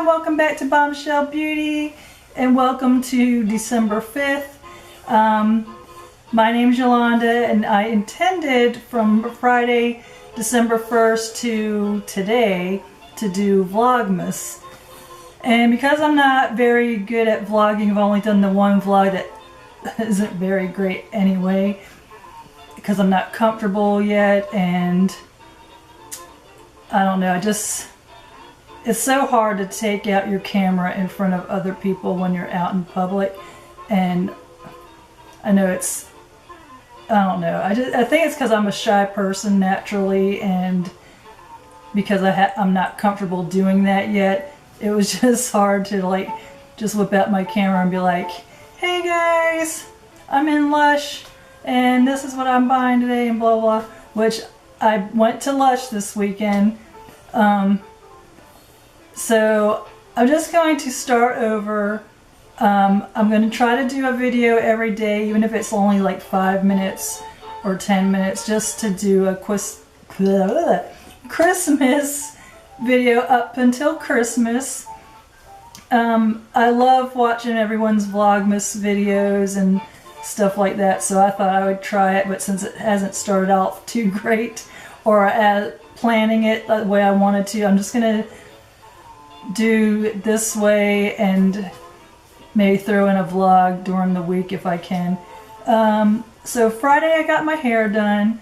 everyone, welcome back to Bombshell Beauty and welcome to December 5th. My name's Yolanda and I intended from Friday, December 1st to today to do Vlogmas. And because I'm not very good at vlogging, I've only done the one vlog that isn't very great anyway because I'm not comfortable yet, and I don't know, it's so hard to take out your camera in front of other people when you're out in public. And I know I don't know, I think it's because I'm a shy person naturally, and because I'm not comfortable doing that yet. It was just hard to like just whip out my camera and be like, hey guys, I'm in Lush and this is what I'm buying today and blah blah, which I went to Lush this weekend. So I'm just going to start over. I'm going to try to do a video every day, even if it's only like 5 minutes or 10 minutes, just to do a Christmas video up until Christmas. I love watching everyone's Vlogmas videos and stuff like that, so I thought I would try it, but since it hasn't started off too great, or planning it the way I wanted to, I'm just going to do it this way and maybe throw in a vlog during the week if I can. So Friday I got my hair done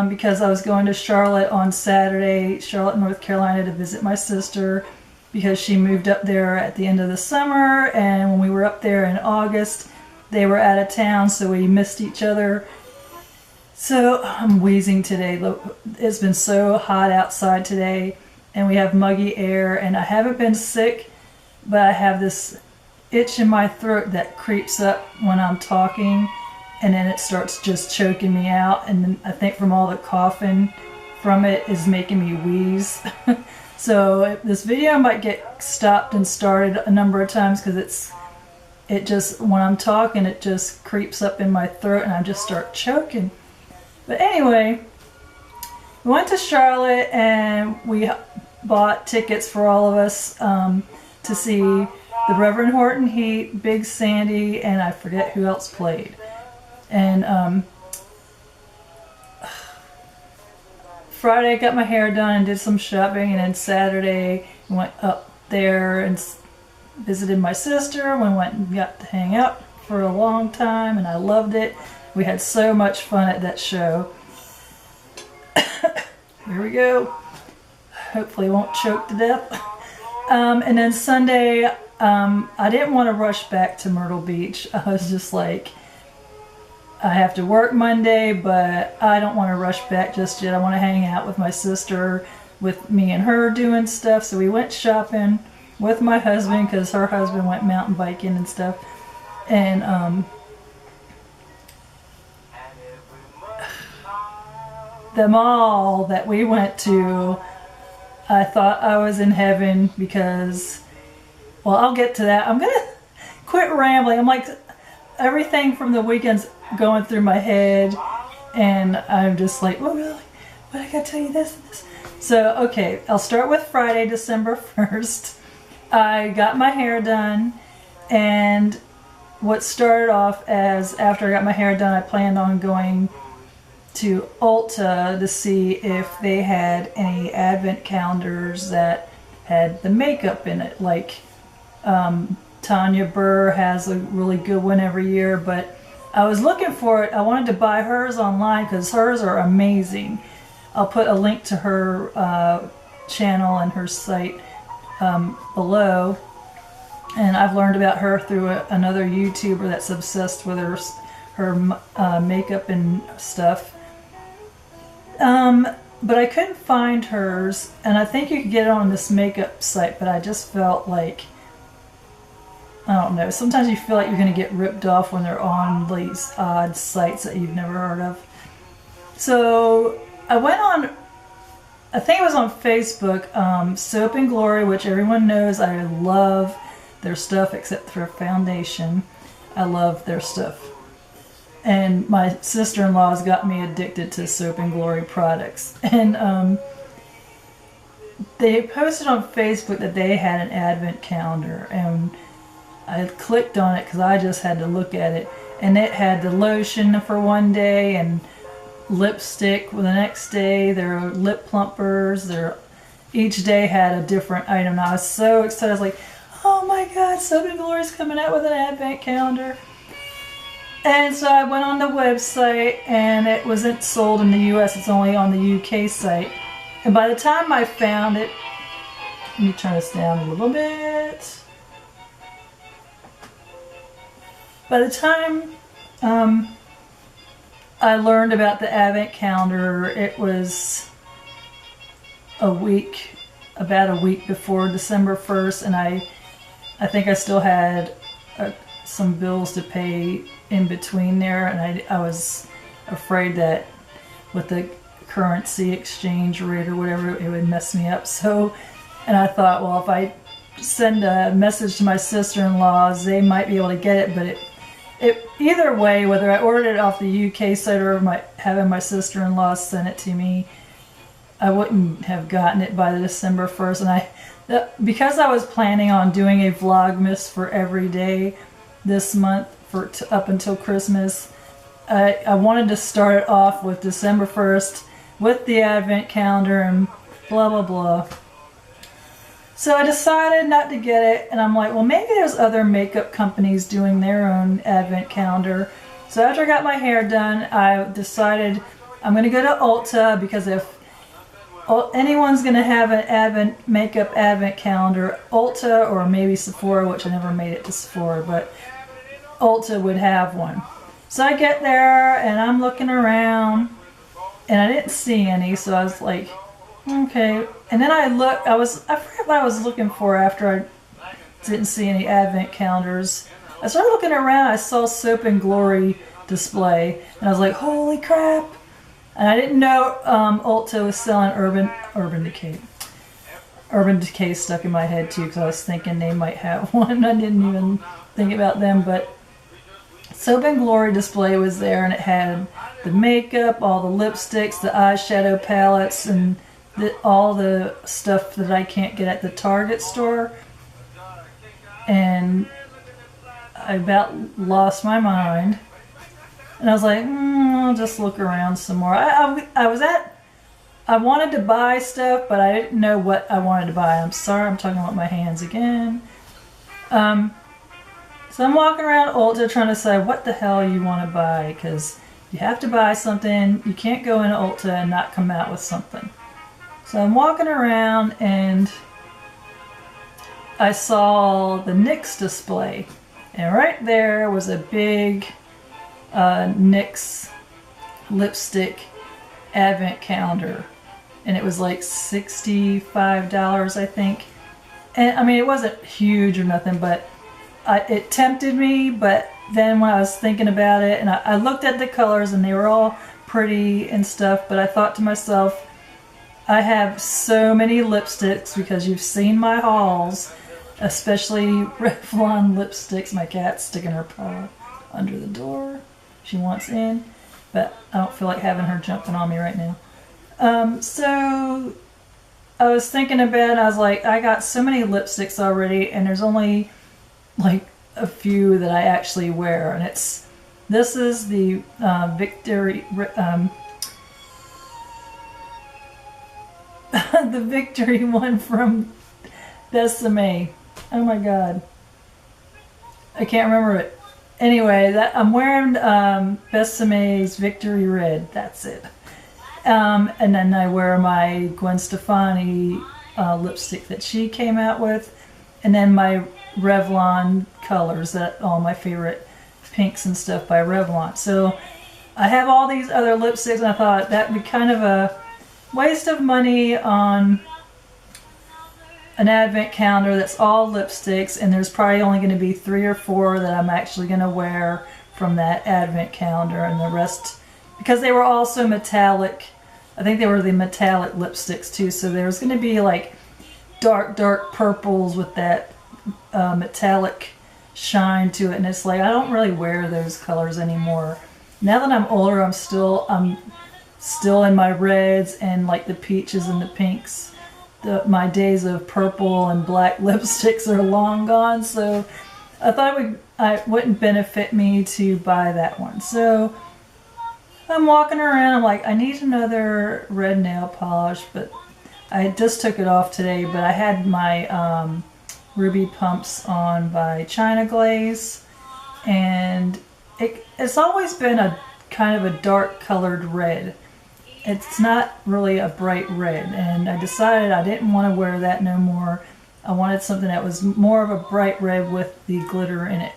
because I was going to Charlotte on Saturday, Charlotte, North Carolina, to visit my sister because she moved up there at the end of the summer, and when we were up there in August they were out of town, so we missed each other. So I'm wheezing today. Look, it's been so hot outside today and we have muggy air, and I haven't been sick, but I have this itch in my throat that creeps up when I'm talking, and then it starts just choking me out, and then I think from all the coughing from it is making me wheeze. So this video might get stopped and started a number of times because it just, when I'm talking, it just creeps up in my throat and I just start choking. But anyway, we went to Charlotte and we bought tickets for all of us to see the Reverend Horton Heat, Big Sandy, and I forget who else played. And Friday I got my hair done and did some shopping, and then Saturday we went up there and visited my sister. We went and got to hang out for a long time and I loved it. We had so much fun at that show. Here we go. Hopefully it won't choke to death. And then Sunday, I didn't want to rush back to Myrtle Beach. I was just like, I have to work Monday, but I don't want to rush back just yet. I want to hang out with my sister, with me and her doing stuff. So we went shopping with my husband because her husband went mountain biking and stuff. And the mall that we went to, I thought I was in heaven because, well, I'll get to that. I'm gonna quit rambling. I'm like, everything from the weekend's going through my head and I'm just like, oh really? What, I gotta tell you this and this. So okay, I'll start with Friday, December 1st. I got my hair done, and what started off as, after I got my hair done, I planned on going to Ulta to see if they had any advent calendars that had the makeup in it. Like Tayna Burr has a really good one every year, but I was looking for it. I wanted to buy hers online because hers are amazing. I'll put a link to her channel and her site below, and I've learned about her through another YouTuber that's obsessed with her makeup and stuff. But I couldn't find hers, and I think you could get it on this makeup site, but I just felt like, I don't know, sometimes you feel like you're going to get ripped off when they're on these odd sites that you've never heard of. So I went on, I think it was on Facebook, Soap and Glory, which everyone knows I love their stuff except for foundation. I love their stuff. And my sister-in-law's got me addicted to Soap and Glory products. And they posted on Facebook that they had an advent calendar, and I clicked on it because I just had to look at it, and it had the lotion for one day and lipstick for the next day. There were lip plumpers. Each day had a different item. And I was so excited. I was like, oh my God, Soap and Glory's coming out with an advent calendar. And so I went on the website, and it wasn't sold in the US. It's only on the UK site. And by the time I found it, let me turn this down a little bit. By the time I learned about the advent calendar, it was about a week before December 1st, and I think I still had some bills to pay in between there, and I was afraid that with the currency exchange rate or whatever, it would mess me up. So, and I thought, well, if I send a message to my sister-in-laws, they might be able to get it, but it either way, whether I ordered it off the UK site or having my sister-in-law send it to me, I wouldn't have gotten it by the December 1st. And because I was planning on doing a Vlogmas for every day this month up until Christmas, I wanted to start it off with December 1st with the advent calendar and blah blah blah. So I decided not to get it, and I'm like, well, maybe there's other makeup companies doing their own advent calendar. So after I got my hair done, I decided I'm going to go to Ulta, because if anyone's going to have an makeup advent calendar, Ulta or maybe Sephora, which I never made it to Sephora, but Ulta would have one. So I get there, and I'm looking around, and I didn't see any, so I was like, okay. And then I forgot what I was looking for after I didn't see any advent calendars. I started looking around, I saw Soap and Glory display, and I was like, holy crap. And I didn't know Ulta was selling Urban Decay. Urban Decay stuck in my head too, because I was thinking they might have one. I didn't even think about them, but Soap and Glory display was there, and it had the makeup, all the lipsticks, the eyeshadow palettes, and all the stuff that I can't get at the Target store. And I about lost my mind. And I was like, I'll just look around some more. I wanted to buy stuff, but I didn't know what I wanted to buy. I'm sorry, I'm talking about my hands again. So I'm walking around Ulta trying to decide what the hell you want to buy, because you have to buy something. You can't go into Ulta and not come out with something. So I'm walking around, and I saw the NYX display, and right there was a big NYX lipstick advent calendar, and it was like $65, I think. And I mean, it wasn't huge or nothing, but it tempted me. But then when I was thinking about it, and I looked at the colors, and they were all pretty and stuff, but I thought to myself, I have so many lipsticks, because you've seen my hauls, especially Revlon lipsticks. My cat's sticking her paw under the door. She wants in, but I don't feel like having her jumping on me right now. So I was thinking about it. I was like, I got so many lipsticks already, and there's only like a few that I actually wear, and this is the the Victory one from Besame. Oh my God, I can't remember it. Anyway, I'm wearing Besame's Victory Red. That's it. And then I wear my Gwen Stefani lipstick that she came out with, and then my Revlon colors, that all my favorite pinks and stuff by Revlon. So I have all these other lipsticks, and I thought that'd be kind of a waste of money on an advent calendar that's all lipsticks, and there's probably only going to be 3 or 4 that I'm actually going to wear from that advent calendar, and the rest, because they were also metallic. I think they were the metallic lipsticks too, so there's going to be like dark purples with that metallic shine to it, and it's like I don't really wear those colors anymore. Now that I'm older, I'm still in my reds and like the peaches and the pinks my days of purple and black lipsticks are long gone, so I thought it wouldn't benefit me to buy that one. So I'm walking around, I'm like, I need another red nail polish, but I just took it off today, but I had my Ruby Pumps on by China Glaze, and it's always been a kind of a dark colored red. It's not really a bright red, and I decided I didn't want to wear that no more. I wanted something that was more of a bright red with the glitter in it.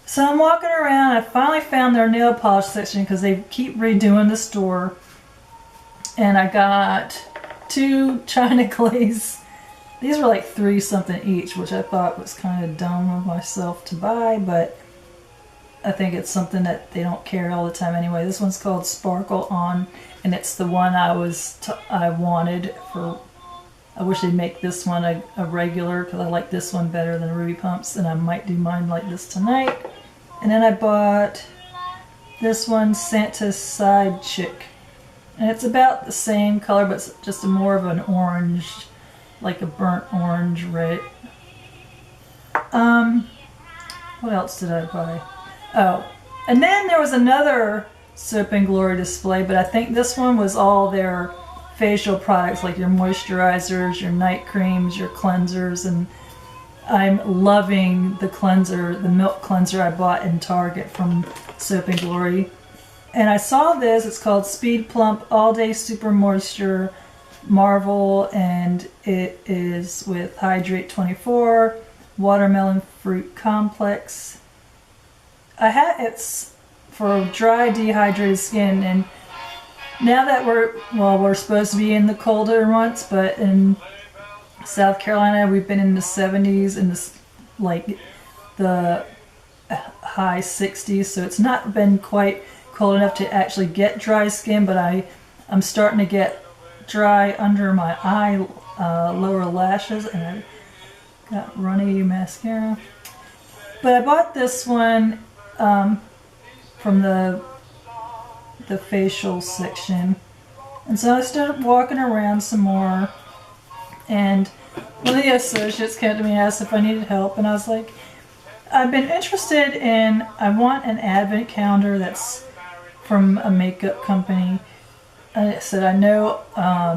So I'm walking around, I finally found their nail polish section because they keep redoing the store. And I got 2 China Glaze. These were like 3 something each, which I thought was kind of dumb of myself to buy, but I think it's something that they don't carry all the time anyway. This one's called Sparkle On, and it's the one I wanted for. I wish they'd make this one a regular, because I like this one better than Ruby Pumps, and I might do mine like this tonight. And then I bought this one, Santa's Side Chick. And it's about the same color, but it's just more of an orange, like a burnt orange red. What else did I buy? Oh, and then there was another Soap and Glory display, but I think this one was all their facial products, like your moisturizers, your night creams, your cleansers, and I'm loving the cleanser, the milk cleanser I bought in Target from Soap and Glory. And I saw this, it's called Speed Plump All Day Super Moisture Marvel, and it is with Hydrate 24, Watermelon Fruit Complex. It's for dry, dehydrated skin, and now that we're supposed to be in the colder months, but in South Carolina we've been in the 70s and the high 60s, so it's not been quite cold enough to actually get dry skin, but I'm starting to get dry under my eye lower lashes, and I got runny mascara. But I bought this one from the facial section, and so I started walking around some more, and one of the associates came to me and asked if I needed help, and I was like, I've been interested in, I want an advent calendar that's from a makeup company. And I said, I know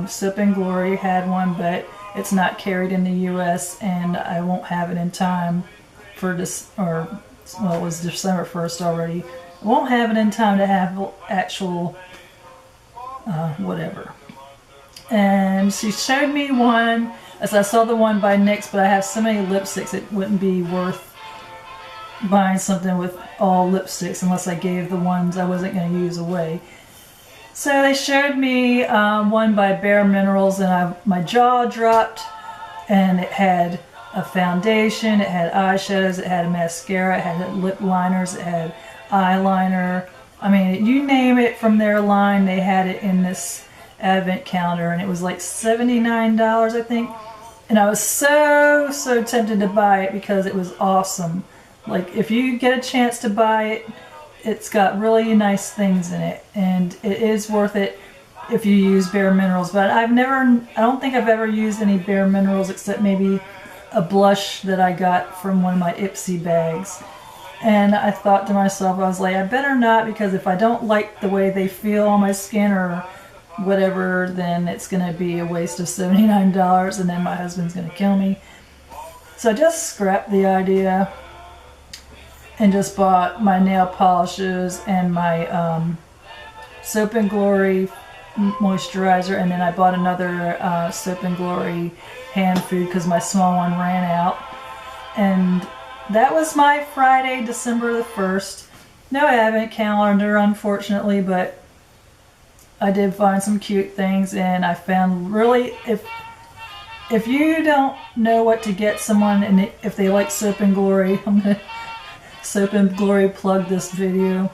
Soap and Glory had one, but it's not carried in the US, and I won't have it in time for this, or well, it was December 1st already. I won't have it in time to have actual whatever. And she showed me one, as I saw the one by NYX, but I have so many lipsticks it wouldn't be worth buying something with all lipsticks unless I gave the ones I wasn't going to use away. So they showed me one by Bare Minerals, and my jaw dropped, and it had a foundation, it had eyeshadows, it had a mascara, it had lip liners, it had eyeliner. I mean, you name it from their line, they had it in this advent calendar, and it was like $79, I think. And I was so tempted to buy it because it was awesome. Like, if you get a chance to buy it, it's got really nice things in it, and it is worth it if you use Bare Minerals. But I don't think I've ever used any Bare Minerals except maybe a blush that I got from one of my Ipsy bags. And I thought to myself, I was like, I better not, because if I don't like the way they feel on my skin or whatever, then it's going to be a waste of $79, and then my husband's going to kill me. So I just scrapped the idea and just bought my nail polishes and my Soap and Glory moisturizer, and then I bought another Soap and Glory hand food because my small one ran out. And that was my Friday, December the 1st. No advent calendar, unfortunately, but I did find some cute things, and I found really, if you don't know what to get someone, and if they like Soap and Glory, I'm going to Soap and Glory plug this video.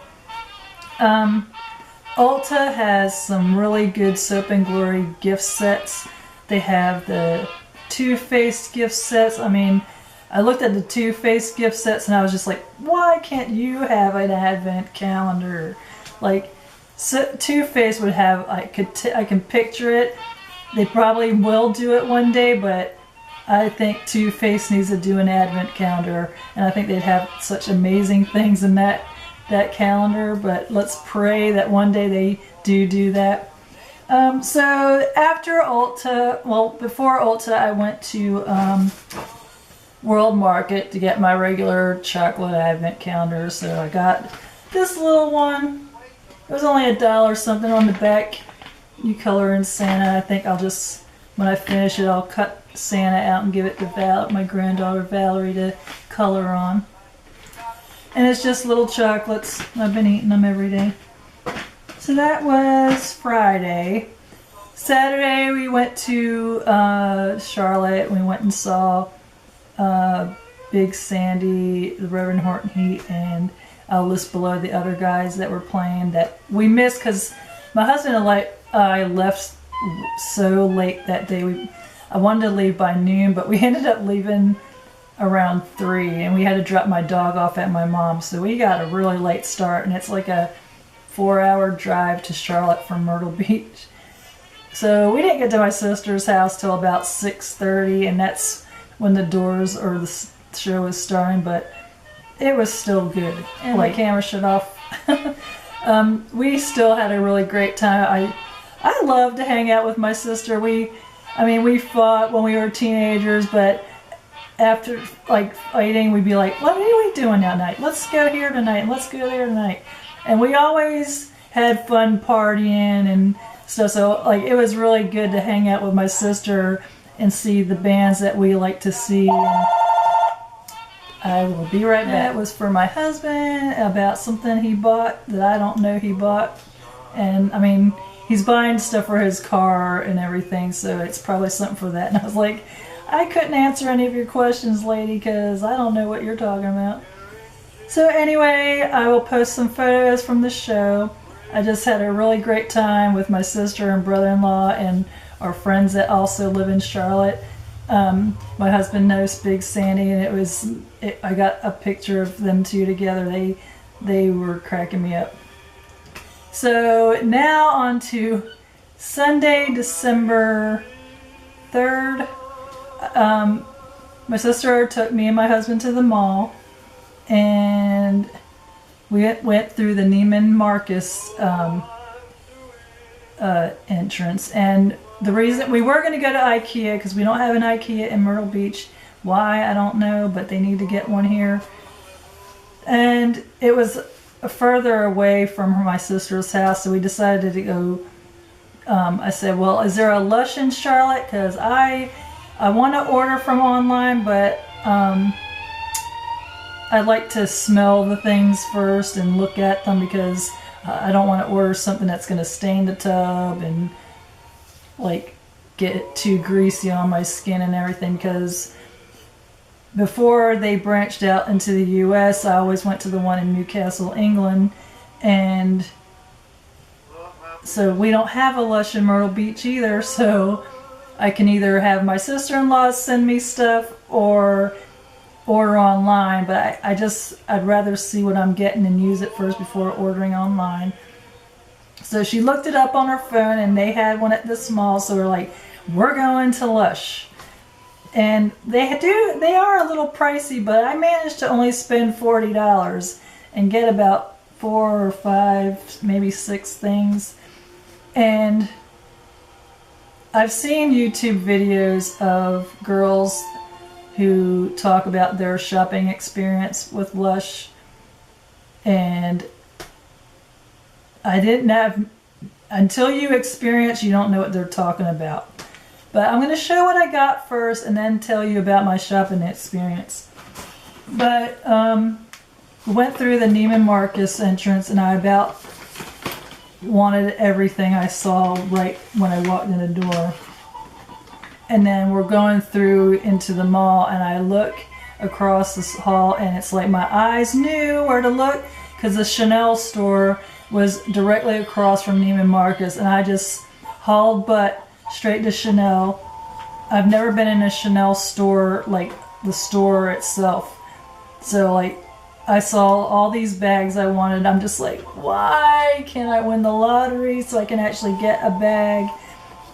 Ulta has some really good Soap and Glory gift sets. They have the Too Faced gift sets. I mean, I looked at the Too Faced gift sets and I was just like, why can't you have an advent calendar? Like, so Too Faced would have, I can picture it. They probably will do it one day, but I think Too Faced needs to do an advent calendar, and I think they'd have such amazing things in that calendar. But let's pray that one day they do that. So after Ulta, well, before Ulta, I went to World Market to get my regular chocolate advent calendar. So I got this little one. It was only $1 something. On the back, you color in Santa. I think I'll just, when I finish it, I'll cut Santa out and give it to my granddaughter Valerie to color on. And it's just little chocolates. I've been eating them every day. So that was Friday. Saturday we went to Charlotte. We went and saw Big Sandy, the Reverend Horton Heat, and I'll list below the other guys that were playing that we missed because my husband and I left so late that day. I wanted to leave by noon, but we ended up leaving around 3, and we had to drop my dog off at my mom's. So we got a really late start, and it's like a 4-hour drive to Charlotte from Myrtle Beach. So we didn't get to my sister's house till about 6:30, and that's when the doors or the show was starting, but it was still good. And my camera shut off. We still had a really great time. I love to hang out with my sister. We fought when we were teenagers, but after like fighting, we'd be like, what are we doing that night? Let's go here tonight, let's go there tonight. And we always had fun partying and stuff, so like it was really good to hang out with my sister and see the bands that we like to see. And I will be right back. That was for my husband about something he bought that I don't know he bought. And I mean, he's buying stuff for his car and everything, so it's probably something for that. And I was like, I couldn't answer any of your questions, lady, because I don't know what you're talking about. So anyway, I will post some photos from the show. I just had a really great time with my sister and brother-in-law and our friends that also live in Charlotte. My husband knows Big Sandy, and I got a picture of them two together. They were cracking me up. So now on to Sunday, December 3rd. My sister took me and my husband to the mall, and we went through the Neiman Marcus entrance. And the reason we were going to go to IKEA, because we don't have an IKEA in Myrtle Beach. Why, I don't know, but they need to get one here. And it was further away from my sister's house, so we decided to go. I said, well, is there a Lush in Charlotte? Because I want to order from online, but I like to smell the things first and look at them, because I don't want to order something that's going to stain the tub and like get too greasy on my skin and everything. Because before they branched out into the US, I always went to the one in Newcastle, England, and so we don't have a Lush in Myrtle Beach either, so I can either have my sister-in-law send me stuff or order online, but I'd rather see what I'm getting and use it first before ordering online. So she looked it up on her phone, and they had one at this mall, so we're like, we're going to Lush. And they are a little pricey, but I managed to only spend $40 and get about 4 or 5, maybe 6 things. And I've seen YouTube videos of girls who talk about their shopping experience with Lush, and I didn't have, until you experience, you don't know what they're talking about. But I'm going to show what I got first and then tell you about my shopping experience. But we went through the Neiman Marcus entrance, and I about wanted everything I saw right when I walked in the door. And then we're going through into the mall, and I look across this hall, and it's like my eyes knew where to look, because the Chanel store was directly across from Neiman Marcus, and I just hauled butt straight to Chanel. I've never been in a Chanel store, like the store itself. So like, I saw all these bags I wanted. I'm just like, why can't I win the lottery so I can actually get a bag?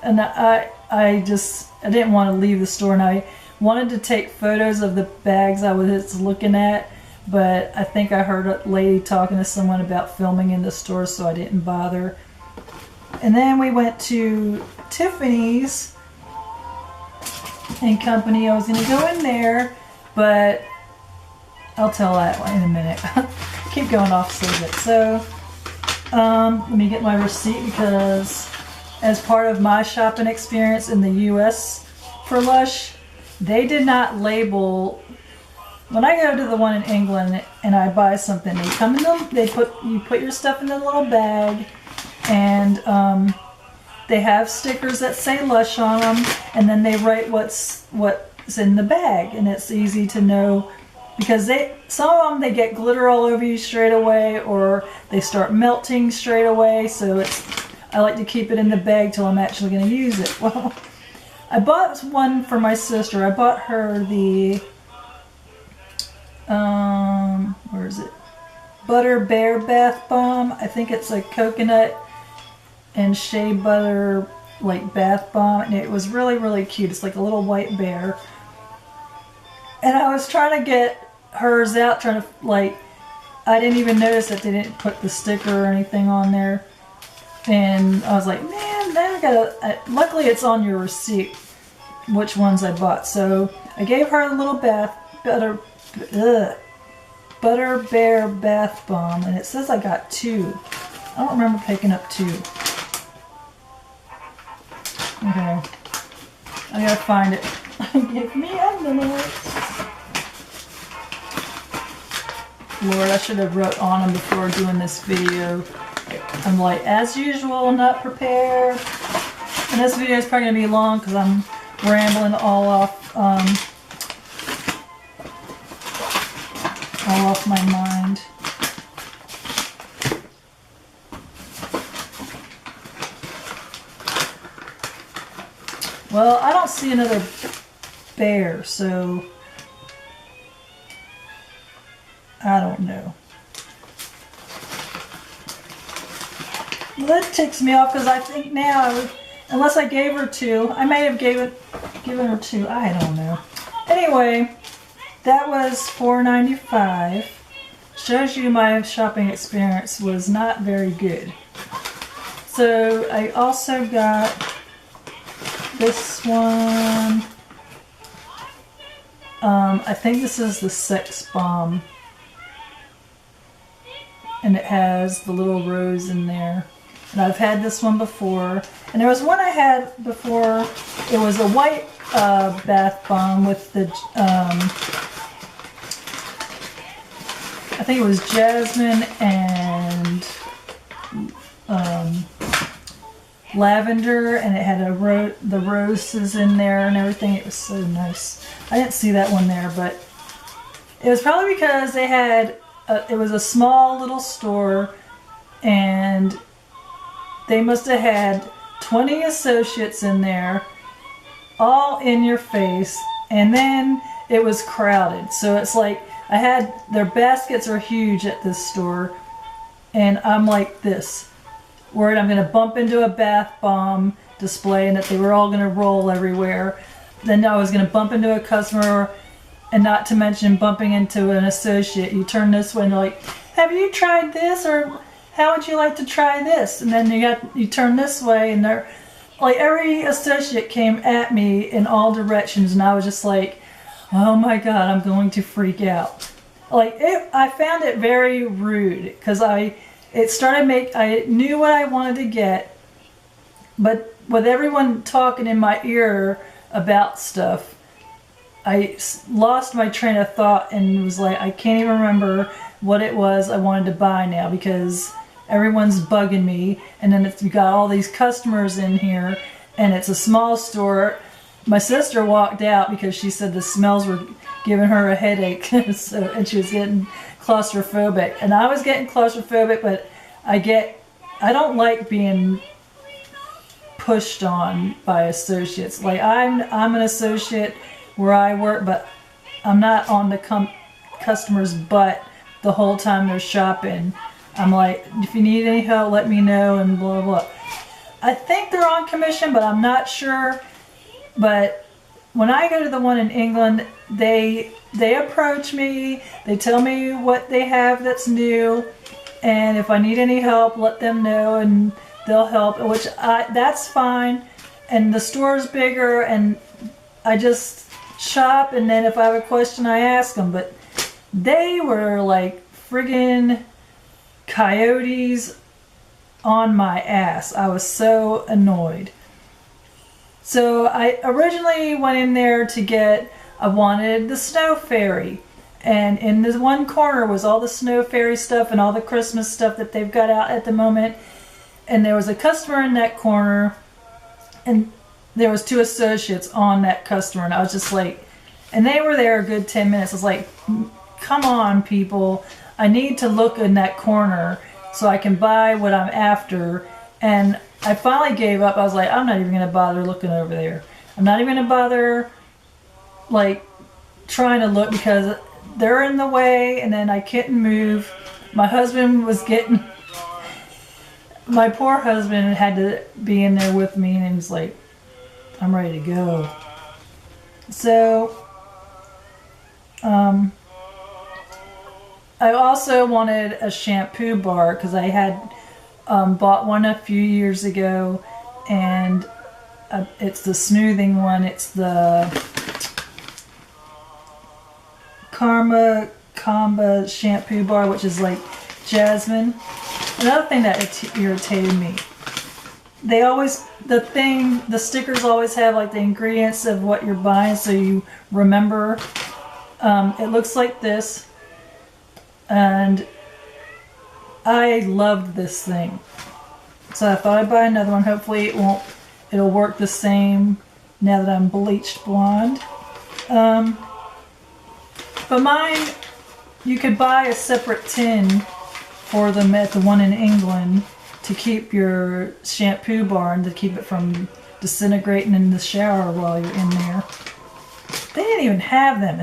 and I didn't want to leave the store, and I wanted to take photos of the bags I was looking at, but I think I heard a lady talking to someone about filming in the store, so I didn't bother. And then we went to Tiffany's and Company. I was going to go in there, but I'll tell that in a minute. Keep going off subject. So, let me get my receipt, because as part of my shopping experience in the US for Lush, they did not label. When I go to the one in England and I buy something, they come in them. You put your stuff in a little bag, and they have stickers that say Lush on them, and then they write what's in the bag, and it's easy to know, because some of them, they get glitter all over you straight away, or they start melting straight away. So I like to keep it in the bag till I'm actually going to use it. Well, I bought one for my sister. I bought her the where is it? Butter Bear Bath Bomb. I think it's a coconut and shea butter like bath bomb, and it was really, really cute. It's like a little white bear. And I was trying to get hers out, I didn't even notice that they didn't put the sticker or anything on there. And I was like, man, now I gotta, luckily it's on your receipt which ones I bought. So I gave her a little Butter Bear Bath Bomb, and it says I got 2. I don't remember picking up 2. Okay, I gotta find it. Give me a minute. Lord, I should have wrote on them before doing this video. I'm like, as usual, not prepared. And this video is probably gonna be long because I'm rambling all off my mind. Well, I don't see another bear, so I don't know. Well, that ticks me off, because I think now, unless I gave her 2, I may have given her 2. I don't know. Anyway, that was $4.95. Shows you my shopping experience was not very good. So I also got this one. I think this is the Sex Bomb, and it has the little rose in there. And I've had this one before, and there was one I had before. It was a white bath bomb with the I think it was jasmine and lavender, and it had the roses in there and everything. It was so nice. I didn't see that one there, but it was probably because they had it was a small little store, and they must have had 20 associates in there, all in your face, and then it was crowded. So it's like, their baskets are huge at this store, and I'm like this, worried I'm going to bump into a bath bomb display and that they were all going to roll everywhere. Then I was going to bump into a customer, and not to mention bumping into an associate. You turn this way and they're like, have you tried this? Or how would you like to try this? And then you turn this way, and they're like, every associate came at me in all directions, and I was just like, oh my God, I'm going to freak out. I found it very rude, because I knew what I wanted to get, but with everyone talking in my ear about stuff, I lost my train of thought and was like, I can't even remember what it was I wanted to buy now, because everyone's bugging me. And then you got all these customers in here, and it's a small store. My sister walked out because she said the smells were giving her a headache, and she was getting claustrophobic. And I was getting claustrophobic, but I don't like being pushed on by associates. Like, I'm an associate where I work, but I'm not on the customer's butt the whole time they're shopping. I'm like, if you need any help, let me know, and blah blah. I think they're on commission, but I'm not sure. But when I go to the one in England, they approach me, they tell me what they have that's new, and if I need any help, let them know and they'll help, which that's fine. And the store's bigger, and I just shop, and then if I have a question, I ask them. But they were like friggin' coyotes on my ass. I was so annoyed. So I originally went in there to get, I wanted the Snow Fairy. And in this one corner was all the Snow Fairy stuff and all the Christmas stuff that they've got out at the moment. And there was a customer in that corner, and there was 2 associates on that customer, and I was just like, and they were there a good 10 minutes. I was like, come on, people. I need to look in that corner so I can buy what I'm after. And I finally gave up. I was like, I'm not even going to bother looking over there. I'm not even going to bother, like, trying to look because they're in the way, and then I couldn't move. My husband was getting... My poor husband had to be in there with me, and he was like, I'm ready to go. So, I also wanted a shampoo bar because I had bought one a few years ago, and it's the smoothing one. It's the Karma Comba shampoo bar, which is like jasmine. Another thing that irritated me, they always, the stickers always have like the ingredients of what you're buying so you remember. It looks like this, and I loved this thing. So I thought I'd buy another one. Hopefully it'll work the same now that I'm bleached blonde. But mine, you could buy a separate tin for them at the one in England to keep your shampoo bar and to keep it from disintegrating in the shower while you're in there. They didn't even have them.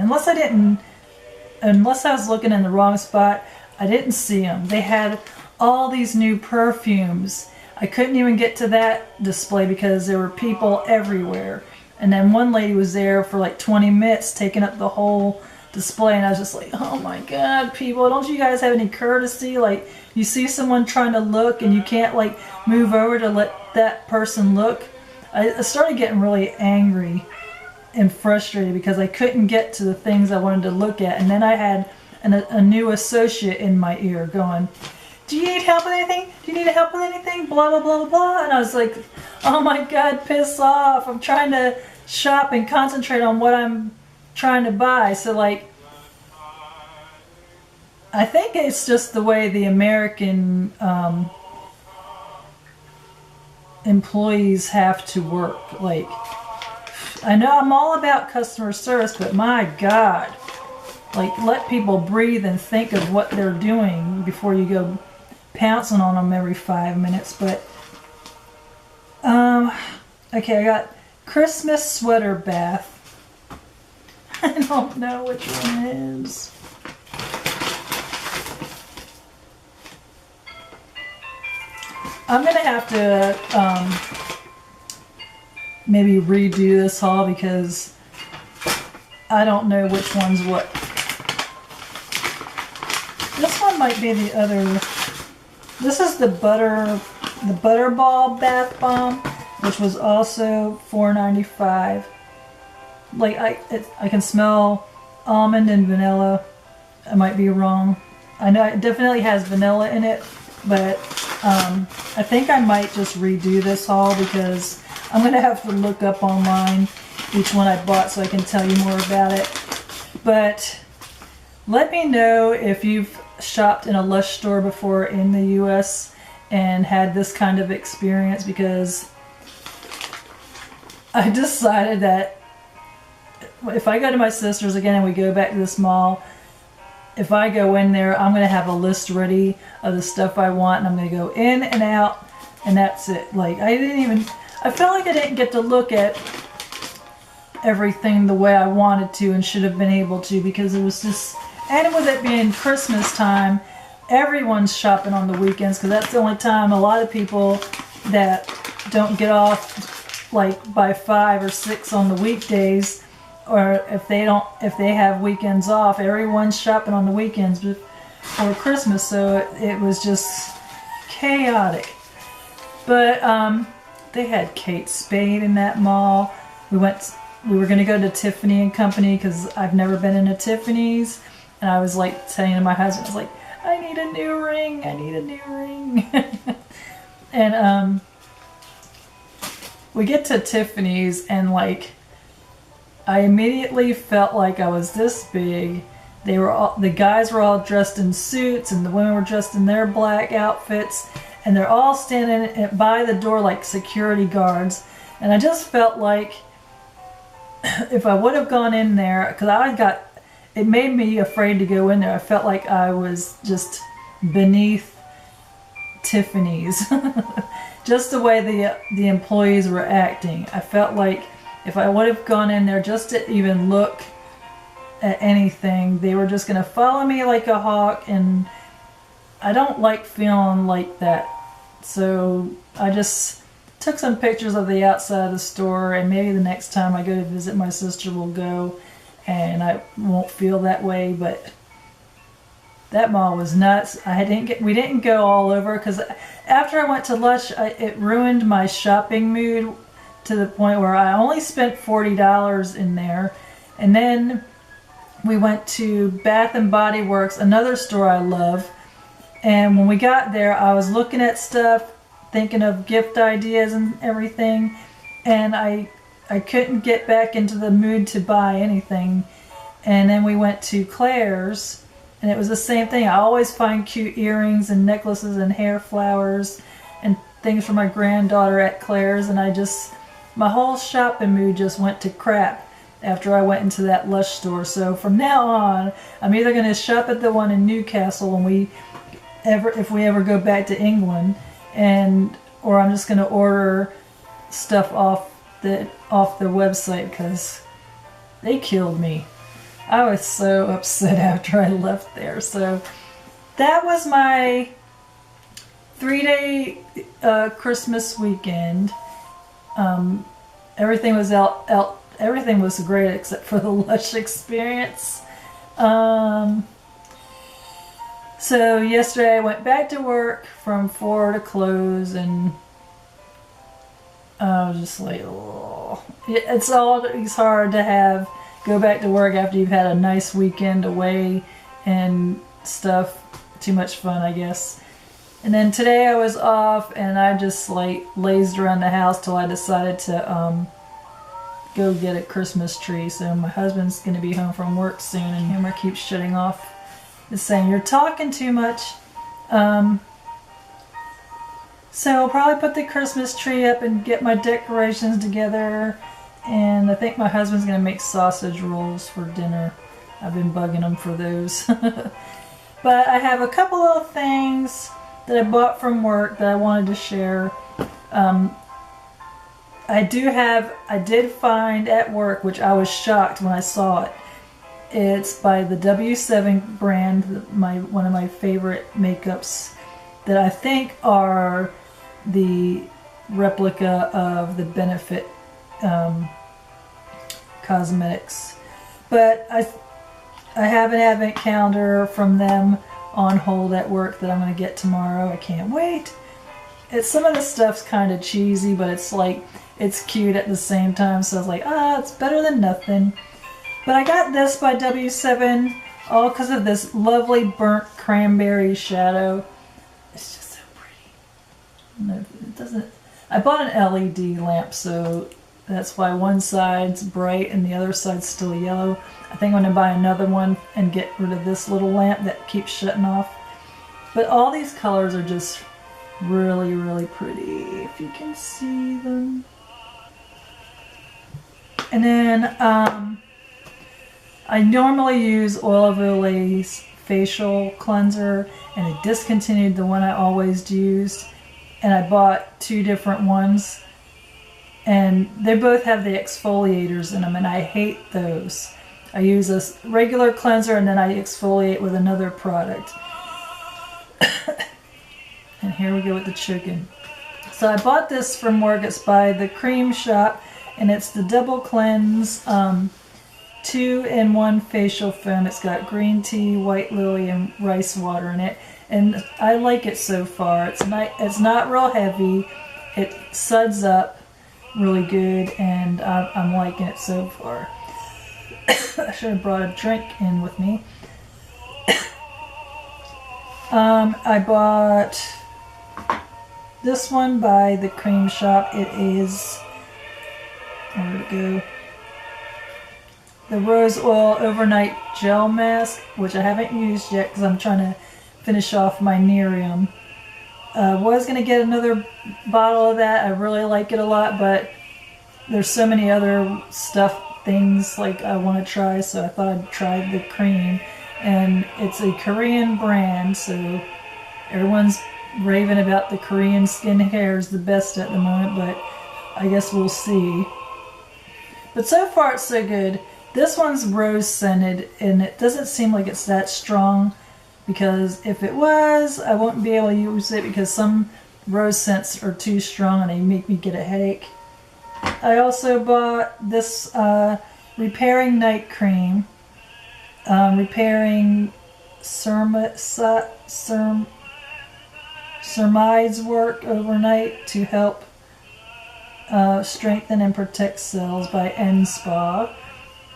Unless I was looking in the wrong spot, I didn't see them. They had all these new perfumes. I couldn't even get to that display because there were people everywhere. And then one lady was there for like 20 minutes taking up the whole display, and I was just like, oh my god, people, don't you guys have any courtesy? Like, you see someone trying to look and you can't like move over to let that person look. I started getting really angry and frustrated because I couldn't get to the things I wanted to look at, and then I had a new associate in my ear going, do you need help with anything? Do you need help with anything? Blah, blah, blah, blah, blah. And I was like, oh my god, piss off. I'm trying to shop and concentrate on what I'm trying to buy. So like, I think it's just the way the American employees have to work. Like, I know I'm all about customer service, but my god, like, let people breathe and think of what they're doing before you go pouncing on them every 5 minutes. But okay, I got Christmas sweater bath. I don't know which one it is. I'm going to have to maybe redo this haul because I don't know which one's what. This one might be the other. This is the Butterball Bath Bomb, which was also $4.95. Like, I can smell almond and vanilla. I might be wrong. I know it definitely has vanilla in it, but I think I might just redo this haul because I'm going to have to look up online each one I bought so I can tell you more about it. But let me know if you've shopped in a Lush store before in the US and had this kind of experience, because I decided that if I go to my sister's again and we go back to this mall, if I go in there, I'm going to have a list ready of the stuff I want, and I'm going to go in and out, and that's it. Like, I felt like I didn't get to look at everything the way I wanted to and should have been able to, because it was just, and with it being Christmas time, everyone's shopping on the weekends because that's the only time a lot of people that don't get off like by 5 or 6 on the weekdays, or if they have weekends off. Everyone's shopping on the weekends before Christmas, so it was just chaotic. But they had Kate Spade in that mall. We were going to go to Tiffany and Company because I've never been in a Tiffany's, and I was like saying to my husband, I was like, I need a new ring, I need a new ring. And we get to Tiffany's, and like I immediately felt like I was this big. The guys were all dressed in suits, and the women were dressed in their black outfits, and they're all standing by the door like security guards. And I just felt like if I would have gone in there, because it made me afraid to go in there. I felt like I was just beneath Tiffany's. Just the way the employees were acting. I felt like if I would have gone in there just to even look at anything, they were just going to follow me like a hawk, and I don't like feeling like that. So I just took some pictures of the outside of the store, and maybe the next time I go to visit my sister we'll go and I won't feel that way. But that mall was nuts. We didn't go all over because after I went to Lush, it ruined my shopping mood to the point where I only spent $40 in there. And then we went to Bath and Body Works, another store I love. And when we got there, I was looking at stuff, thinking of gift ideas and everything, and I couldn't get back into the mood to buy anything. And then we went to Claire's, and it was the same thing. I always find cute earrings and necklaces and hair flowers and things for my granddaughter at Claire's, and my whole shopping mood just went to crap after I went into that Lush store. So from now on, I'm either going to shop at the one in Newcastle if we ever go back to England, or I'm just going to order stuff off the website because they killed me. I was so upset after I left there. So that was my 3-day Christmas weekend. Everything was everything was great except for the Lush experience. So yesterday I went back to work from 4 to close, and I was just like, oh. It's hard to go back to work after you've had a nice weekend away and stuff. Too much fun, I guess. And then today I was off, and I just like lazed around the house till I decided to go get a Christmas tree. So my husband's going to be home from work soon, and camera keeps shutting off. It's saying you're talking too much. So I'll probably put the Christmas tree up and get my decorations together. And I think my husband's going to make sausage rolls for dinner. I've been bugging him for those. But I have a couple of things that I bought from work that I wanted to share. I did find at work, which I was shocked when I saw it. It's by the W7 brand, one of my favorite makeups that I think are the replica of the Benefit cosmetics. But I have an advent calendar from them on hold at work that I'm going to get tomorrow. I can't wait. Some of the stuff's kind of cheesy, but it's cute at the same time. So I was like, it's better than nothing. But I got this by W7 all because of this lovely burnt cranberry shadow. It's just so pretty. No, it doesn't. I bought an LED lamp, so that's why one side's bright and the other side's still yellow. I think I'm going to buy another one and get rid of this little lamp that keeps shutting off. But all these colors are just really, really pretty, if you can see them. And then I normally use Oil of Olay's facial cleanser, and I discontinued the one I always used, and I bought 2 different ones, and they both have the exfoliators in them, and I hate those. I use a regular cleanser and then I exfoliate with another product. And here we go with the chicken. So I bought this from work. It's by the Cream Shop, and it's the Double Cleanse 2-in-1 facial foam. It's got green tea, white lily, and rice water in it, and I like it so far. It's not real heavy. It suds up really good, and I'm liking it so far. I should have brought a drink in with me. I bought this one by the Cream Shop. It is, where'd it go? The Rose Oil Overnight Gel Mask, which I haven't used yet because I'm trying to finish off my Nerium. Was going to get another bottle of that. I really like it a lot, but there's so many other things like I want to try, so I thought I'd try the cream. And it's a Korean brand, so everyone's raving about the Korean skincare is the best at the moment, but I guess we'll see. But so far it's so good. This one's rose scented, and it doesn't seem like it's that strong, because if it was, I wouldn't be able to use it because some rose scents are too strong and they make me get a headache. I also bought this repairing night cream. Repairing surmise work overnight to help strengthen and protect cells by N-Spa.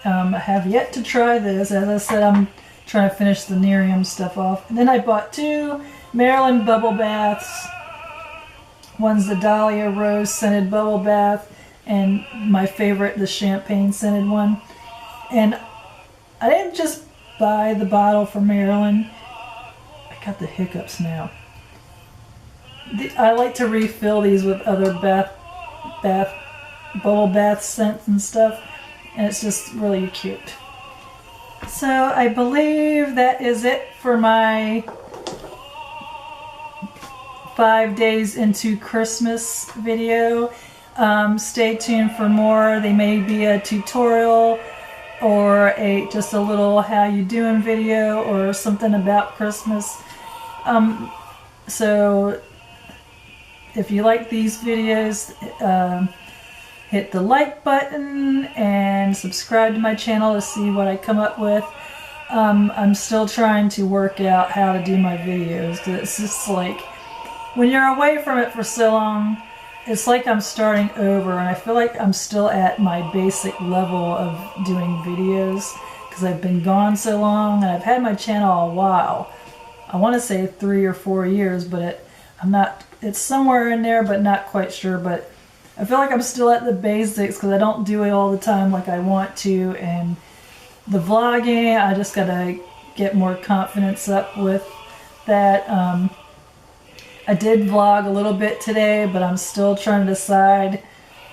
I have yet to try this. As I said, I'm trying to finish the Nerium stuff off. And then I bought 2 Maryland bubble baths. One's the Dahlia Rose scented bubble bath, and my favorite, the champagne scented one. And I didn't just buy the bottle from Maryland. I got the hiccups now. I like to refill these with other bubble bath scents and stuff, and it's just really cute. So I believe that is it for my 5 days into Christmas video. Stay tuned for more. They may be a tutorial or just a little how you doing video or something about Christmas. So if you like these videos, hit the like button and subscribe to my channel to see what I come up with. I'm still trying to work out how to do my videos, because it's just like when you're away from it for so long, it's like I'm starting over, and I feel like I'm still at my basic level of doing videos because I've been gone so long, and I've had my channel a while. I want to say 3 or 4 years, but I'm not. It's somewhere in there, but not quite sure. But I feel like I'm still at the basics because I don't do it all the time like I want to, and the vlogging, I just gotta get more confidence up with that. I did vlog a little bit today, but I'm still trying to decide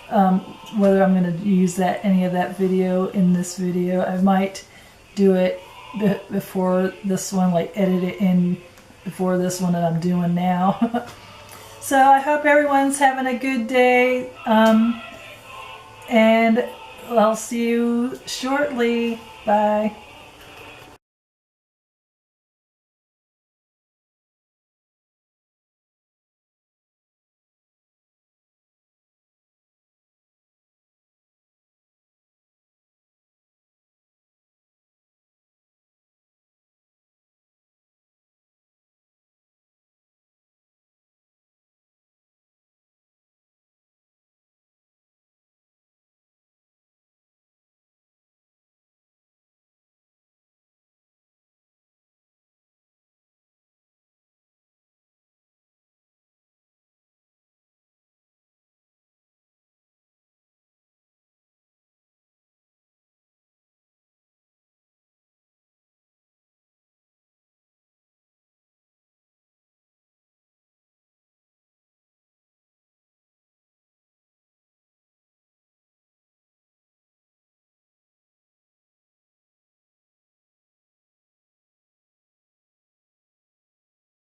whether I'm going to use any of that video in this video. I might do it before this one, like edit it in before this one that I'm doing now. So I hope everyone's having a good day, and I'll see you shortly. Bye.